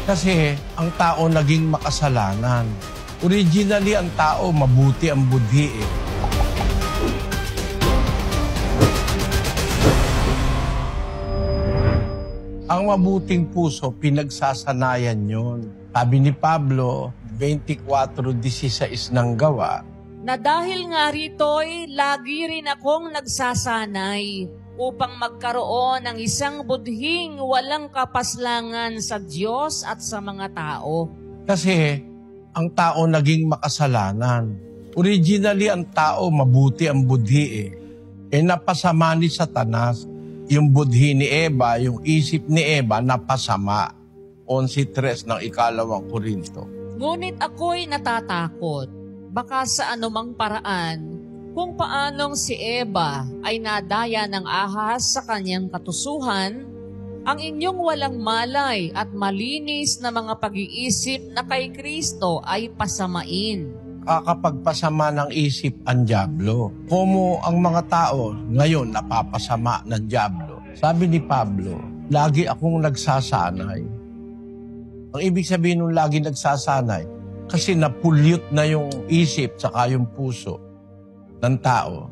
Kasi ang tao naging makasalanan. Originally, ang tao mabuti ang budhi eh. Ang mabuting puso, pinagsasanayan yon. Sabi ni Pablo, 24:16 ng gawa, na dahil nga rito'y lagi rin akong nagsasanay upang magkaroon ng isang budhing walang kapaslangan sa Diyos at sa mga tao. Kasi ang tao naging makasalanan. Originally, ang tao mabuti ang budhi eh. Napasama ni Satanas. Yung budhi ni Eva, yung isip ni Eva, napasama. 11:3 ng 2 Korinto. Ngunit ako'y natatakot, baka sa anumang paraan, kung paanong si Eva ay nadaya ng ahas sa kanyang katusuhan, ang inyong walang malay at malinis na mga pag-iisip na kay Kristo ay pasamain. Kakapagpasama ng isip ang dyablo. Como ang mga tao ngayon napapasama ng dyablo. Sabi ni Pablo, lagi akong nagsasanay. Ang ibig sabihin nung lagi nagsasanay, kasi napulyot na yung isip saka yung puso ng tao.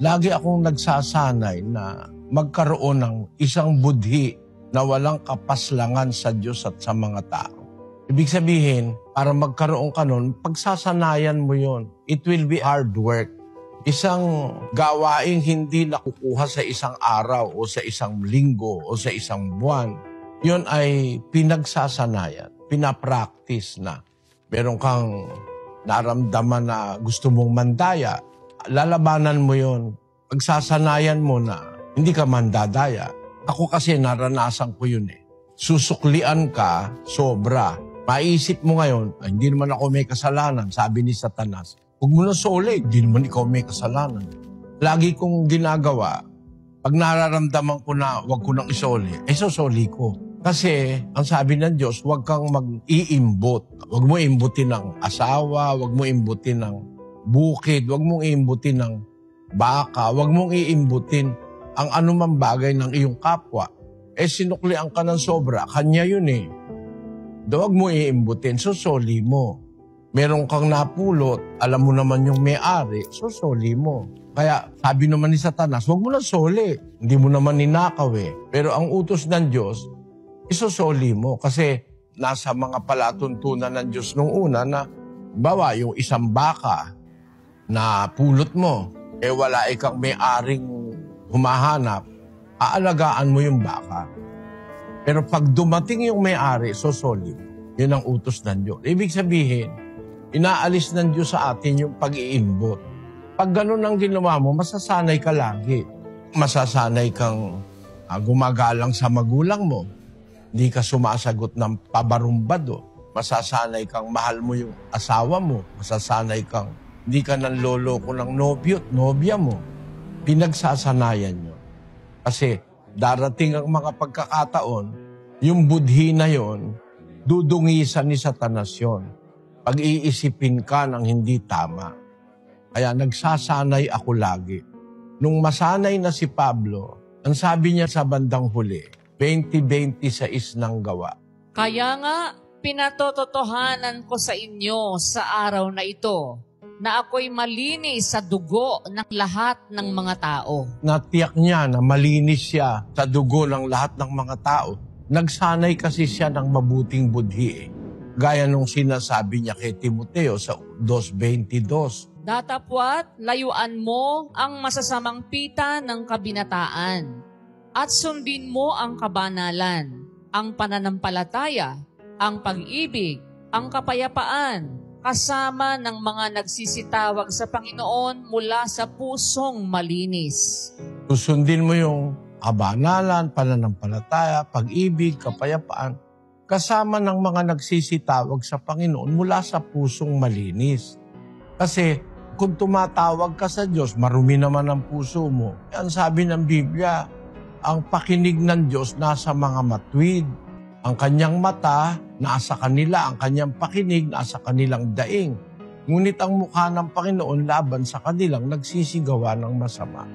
Lagi akong nagsasanay na magkaroon ng isang budhi na walang kapaslangan sa Diyos at sa mga tao. Ibig sabihin, para magkaroon ka nun, pagsasanayan mo yon. It will be hard work. Isang gawaing hindi nakukuha sa isang araw o sa isang linggo o sa isang buwan. Yun ay pinagsasanayan, pinapractice na. Meron kang naramdaman na gusto mong mandaya, lalabanan mo yon. Pagsasanayan mo na hindi ka mandadaya. Ako kasi naranasan ko yun eh. Susuklian ka, sobra. Maisip mo ngayon, ay, hindi naman ako may kasalanan, sabi ni Satanas. Huwag mo na soli, hindi naman ikaw may kasalanan. Lagi kong ginagawa, pag nararamdaman ko na huwag ko nang isoli, sosoli ko. Kasi ang sabi ng Diyos, huwag kang mag-iimbot. Huwag mo imbutin ng asawa, huwag mo imbutin ng bukid, huwag mong iimbutin ng baka, huwag mong iimbutin ang anumang bagay ng iyong kapwa. Sinuklian ka ng sobra, kanya yun eh. Huwag mo iimbutin, sosoli mo. Meron kang napulot, alam mo naman yung may-ari, sosoli mo. Kaya sabi naman ni Satanas, huwag mo na soli. Hindi mo naman ninakaw eh. Pero ang utos ng Diyos, isosoli mo. Kasi nasa mga palatuntunan ng Diyos nung una na, bawa yung isang baka na pulot mo, wala ikang may-aring humahanap, aalagaan mo yung baka. Pero pag dumating yung may-ari, sosoli mo. Yun ang utos ng Diyos. Ibig sabihin, inaalis ng Diyos sa atin yung pag-iimbot. Pag ganun ang ginawa mo, masasanay ka lagi. Masasanay kang gumagalang sa magulang mo. Hindi ka sumasagot ng pabarumbado. Masasanay kang mahal mo yung asawa mo. Masasanay kang hindi ka nang loloko ng nobyo at nobya mo. Pinagsasanayan nyo. Kasi darating ang mga pagkakataon, yung budhi na yon, dudungisan ni Satanas yun. Pag-iisipin ka ng hindi tama. Kaya nagsasanay ako lagi. Nung masanay na si Pablo, ang sabi niya sa bandang huli, 20:26 ng gawa. Kaya nga, pinatototohanan ko sa inyo sa araw na ito, na ako'y malinis sa dugo ng lahat ng mga tao. Natiyak niya na malinis siya sa dugo ng lahat ng mga tao. Nagsanay kasi siya ng mabuting budhi eh. Gaya nung sinasabi niya kay Timoteo sa 2:22. Datapwat, layuan mo ang masasamang pita ng kabinataan at sundin mo ang kabanalan, ang pananampalataya, ang pag-ibig, ang kapayapaan, kasama ng mga nagsisitawag sa Panginoon mula sa pusong malinis. Susundin mo yung kabanalan, pananampalataya, pag-ibig, kapayapaan, kasama ng mga nagsisitawag sa Panginoon mula sa pusong malinis. Kasi kung tumatawag ka sa Diyos, marumi naman ang puso mo. Ang sabi ng Biblia, ang pakinig ng Diyos nasa mga matuwid. Ang kanyang mata nasa kanila, ang kanyang pakinig nasa kanilang daing. Ngunit ang mukha ng Panginoon laban sa kanilang nagsisigawa ng masama.